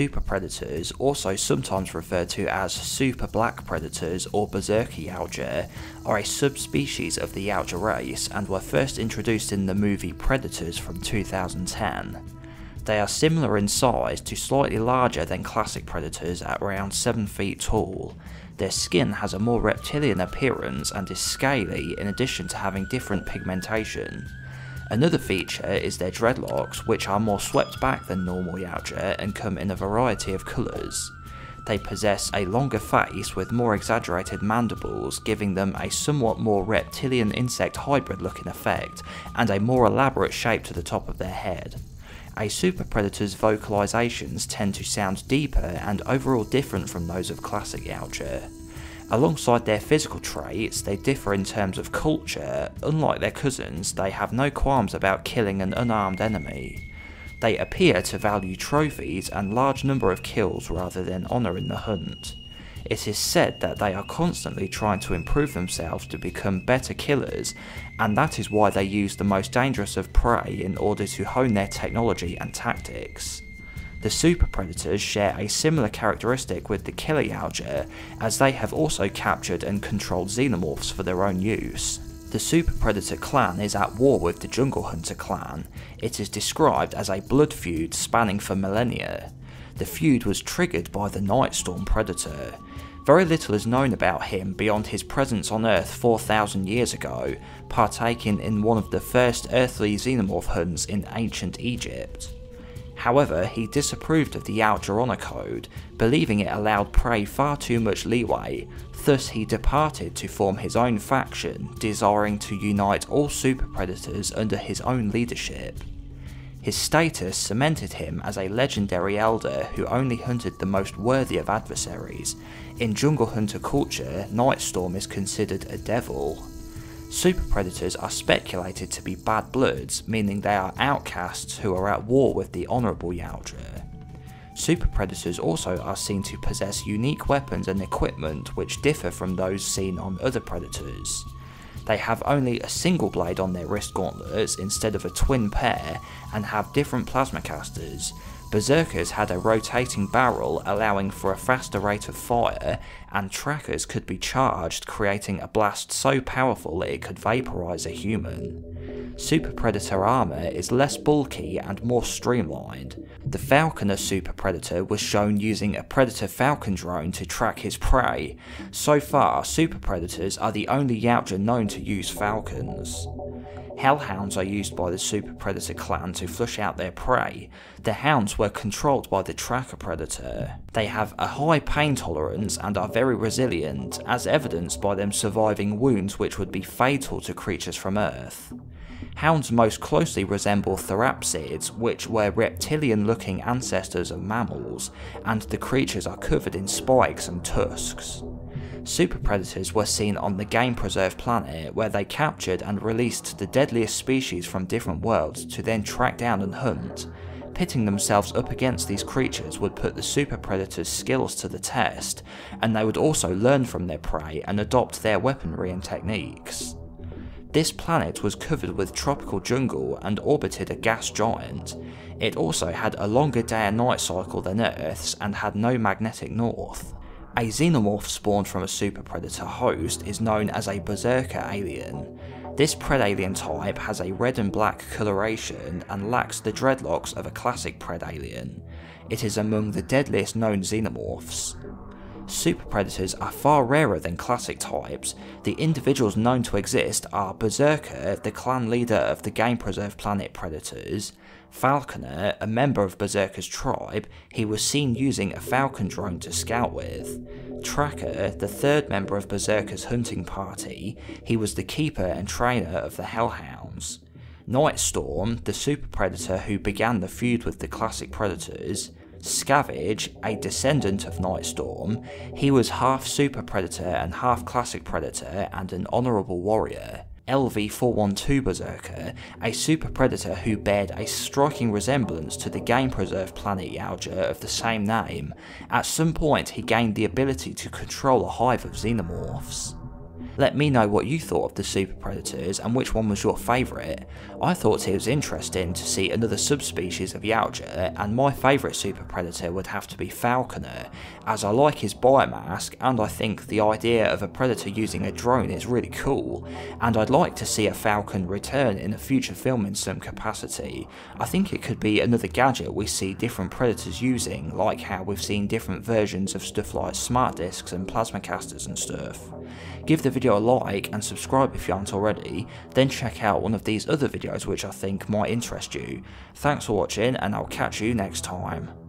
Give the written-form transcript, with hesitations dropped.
super predators, also sometimes referred to as super black predators or Berserker Yautja, are a subspecies of the Yautja race and were first introduced in the movie Predators from 2010. They are similar in size to slightly larger than classic predators at around 7 feet tall. Their skin has a more reptilian appearance and is scaly in addition to having different pigmentation. Another feature is their dreadlocks, which are more swept back than normal Yautja and come in a variety of colours. They possess a longer face with more exaggerated mandibles, giving them a somewhat more reptilian-insect hybrid looking effect, and a more elaborate shape to the top of their head. A super predator's vocalisations tend to sound deeper and overall different from those of classic Yautja. Alongside their physical traits, they differ in terms of culture. Unlike their cousins, they have no qualms about killing an unarmed enemy. They appear to value trophies and large number of kills rather than honour in the hunt. It is said that they are constantly trying to improve themselves to become better killers, and that is why they use the most dangerous of prey in order to hone their technology and tactics. The super predators share a similar characteristic with the killer Yautja, as they have also captured and controlled xenomorphs for their own use. The super predator clan is at war with the jungle hunter clan. It is described as a blood feud spanning for millennia. The feud was triggered by the Nightstorm predator. Very little is known about him beyond his presence on Earth 4,000 years ago, partaking in one of the first earthly xenomorph hunts in ancient Egypt. However, he disapproved of the Yautja Honor Code, believing it allowed prey far too much leeway, thus he departed to form his own faction, desiring to unite all super predators under his own leadership. His status cemented him as a legendary elder who only hunted the most worthy of adversaries. In jungle hunter culture, Nightstorm is considered a devil. Super predators are speculated to be bad bloods, meaning they are outcasts who are at war with the honourable Yautja. Super predators also are seen to possess unique weapons and equipment which differ from those seen on other predators. They have only a single blade on their wrist gauntlets instead of a twin pair, and have different plasma casters. Berserkers had a rotating barrel allowing for a faster rate of fire, and trackers could be charged, creating a blast so powerful that it could vaporise a human. Super Predator armour is less bulky and more streamlined. The Falconer Super Predator was shown using a Predator Falcon drone to track his prey. So far, Super Predators are the only Yautja known to use falcons. Hellhounds are used by the Super Predator clan to flush out their prey. The hounds were controlled by the Tracker Predator. They have a high pain tolerance and are very resilient, as evidenced by them surviving wounds which would be fatal to creatures from Earth. Hounds most closely resemble therapsids, which were reptilian-looking ancestors of mammals, and the creatures are covered in spikes and tusks. Super predators were seen on the game preserve planet, where they captured and released the deadliest species from different worlds to then track down and hunt. Pitting themselves up against these creatures would put the super predators' skills to the test, and they would also learn from their prey and adopt their weaponry and techniques. This planet was covered with tropical jungle and orbited a gas giant. It also had a longer day and night cycle than Earth's and had no magnetic north. A xenomorph spawned from a super predator host is known as a Berserker alien. This predalien type has a red and black coloration and lacks the dreadlocks of a classic predalien. It is among the deadliest known xenomorphs. Super predators are far rarer than classic types. The individuals known to exist are Berserker, the clan leader of the game preserve planet Predators; Falconer, a member of Berserker's tribe, he was seen using a falcon drone to scout with; Tracker, the third member of Berserker's hunting party, he was the keeper and trainer of the Hellhounds; Nightstorm, the super predator who began the feud with the classic predators; Scavenge, a descendant of Nightstorm, he was half super predator and half classic predator and an honourable warrior; LV-412 Berserker, a super predator who bared a striking resemblance to the game preserve planet Yautja of the same name. At some point he gained the ability to control a hive of xenomorphs. Let me know what you thought of the super predators and which one was your favourite. I thought it was interesting to see another subspecies of Yautja, and my favourite super predator would have to be Falconer, as I like his biomask and I think the idea of a predator using a drone is really cool, and I'd like to see a falcon return in a future film in some capacity. I think it could be another gadget we see different predators using, like how we've seen different versions of stuff like smart discs and plasma casters and stuff. Give the video a like and subscribe if you aren't already, then check out one of these other videos which I think might interest you. Thanks for watching, and I'll catch you next time.